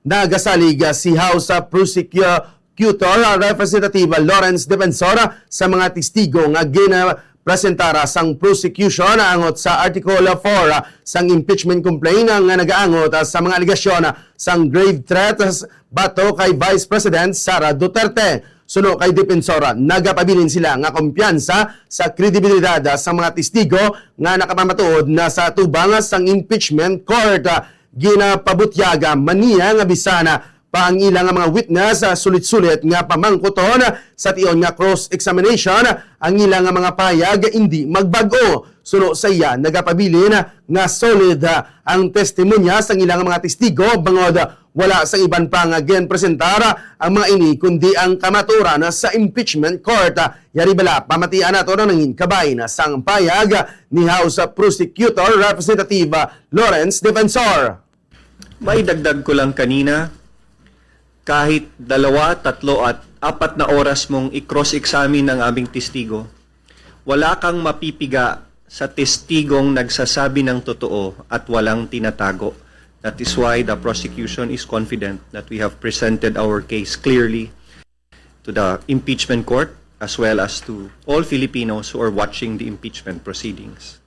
nagasalig si House Prosecutor Representative Lawrence Defensor sa mga testigo nga ginapresentara sang prosecution angot sa Article 4 sang impeachment complaint nga nagaangot sa mga aligasyon sang grave threats bato kay Vice President Sara Duterte. Suno kay Defensora, nagapabilin sila nga kumpiyansa sa kredibilidad sa mga testigo nga nakapamatuod na sa tubang sang impeachment court. Ginapabutyaga maniya nga bisana pa ang ilang mga witness sulit-sulit nga pamangkuton sa tion nga cross-examination ang ilang mga payag hindi magbago. Suno sa iya, nagapabilin nga solid ang testimonya sa ilang mga testigo bangod wala sa iban pa nga genpresentar ang mga ini kundi ang kamaturan sa impeachment court. Yari bala, pamatian nato na nangin kabay na sang payag ni House Prosecutor Representative Lawrence Defensor. Maidagdag ko lang kanina, kahit 2, 3 at 4 na oras mong i-cross-examine ang aming testigo, wala kang mapipiga sa testigong nagsasabi ng totoo at walang tinatago. That is why the prosecution is confident that we have presented our case clearly to the impeachment court as well as to all Filipinos who are watching the impeachment proceedings.